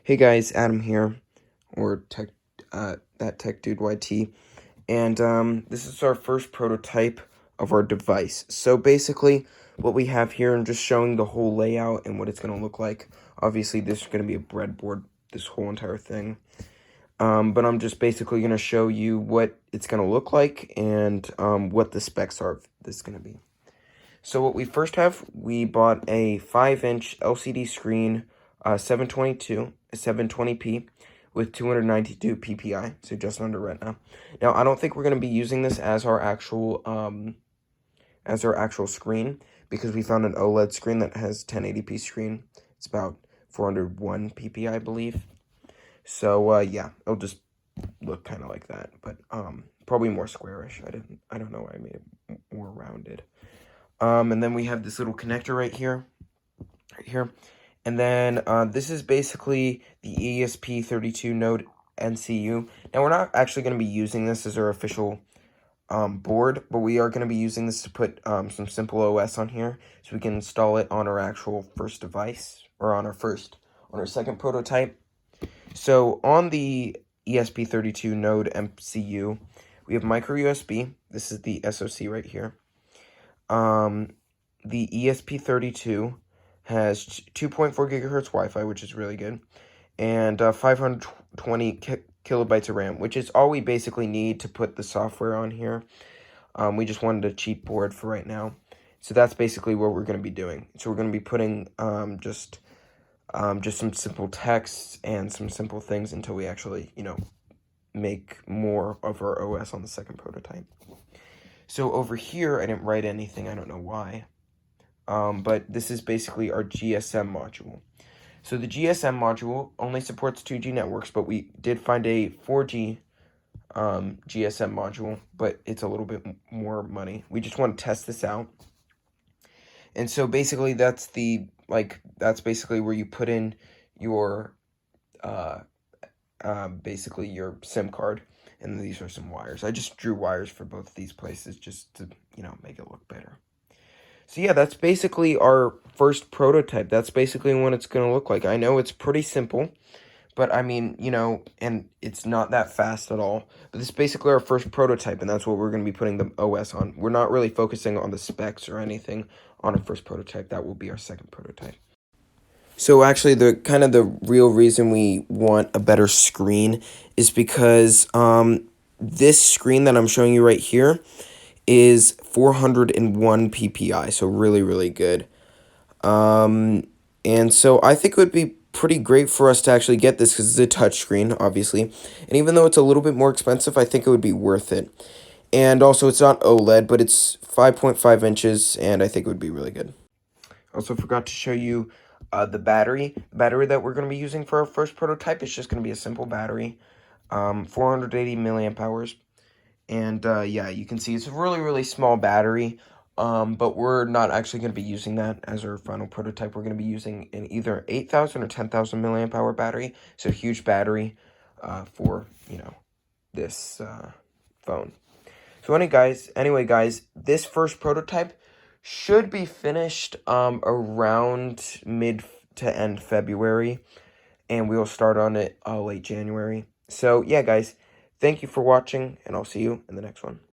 Hey guys, Adam here, or Tech, that Tech Dude YT, and this is our first prototype of our device. So basically, what we have here, I'm just showing the whole layout and what it's gonna look like. Obviously, this is gonna be a breadboard, this whole entire thing. But I'm just basically gonna show you what it's gonna look like and what the specs are of this is gonna be. So what we first have, we bought a 5-inch LCD screen, 720p with 292 ppi, so just under Retina. Now I don't think we're going to be using this as our actual screen because we found an OLED screen that has 1080p screen. It's about 401 ppi, I believe. So yeah, it'll just look kind of like that, but probably more squarish. I don't know why I made it more rounded. And then we have this little connector right here. And then this is basically the ESP32 node MCU. Now we're not actually going to be using this as our official board, but we are going to be using this to put some simple OS on here, so we can install it on our actual first device, or on our second prototype. So on the ESP32 node MCU, we have micro USB. This is the SoC right here. The ESP32 has 2.4 gigahertz Wi-Fi, which is really good, and 520 kilobytes of RAM, which is all we basically need to put the software on here. We just wanted a cheap board for right now. So that's basically what we're going to be doing. So we're going to be putting just some simple text and some simple things until we actually, make more of our OS on the second prototype. So over here, I didn't write anything. I don't know why. But this is basically our GSM module. So the GSM module only supports 2G networks, but we did find a 4G GSM module, but it's a little bit more money. We just want to test this out. And so basically that's basically where you put in your basically your SIM card, and these are some wires. I just drew wires for both of these places just to, make it look better. So yeah, that's basically our first prototype. That's basically what it's going to look like. I know it's pretty simple, but I mean, and it's not that fast at all. But this is basically our first prototype, and that's what we're going to be putting the OS on. We're not really focusing on the specs or anything on our first prototype. That will be our second prototype. So actually, the real reason we want a better screen is because this screen that I'm showing you right here is 401 ppi, so really, really good. And so I think it would be pretty great for us to actually get this because it's a touchscreen, obviously. And even though it's a little bit more expensive, I think it would be worth it. And also, it's not OLED, but it's 5.5 inches, and I think it would be really good. Also forgot to show you the battery. The battery that we're going to be using for our first prototype is just going to be a simple battery, 480 milliamp hours. And yeah, you can see it's a really, really small battery, but we're not actually going to be using that as our final prototype. We're going to be using an either 8,000 or 10,000 milliamp hour battery, so a huge battery for, this phone. So anyway, guys, this first prototype should be finished around mid to end February, and we'll start on it late January. So yeah, guys, thank you for watching, and I'll see you in the next one.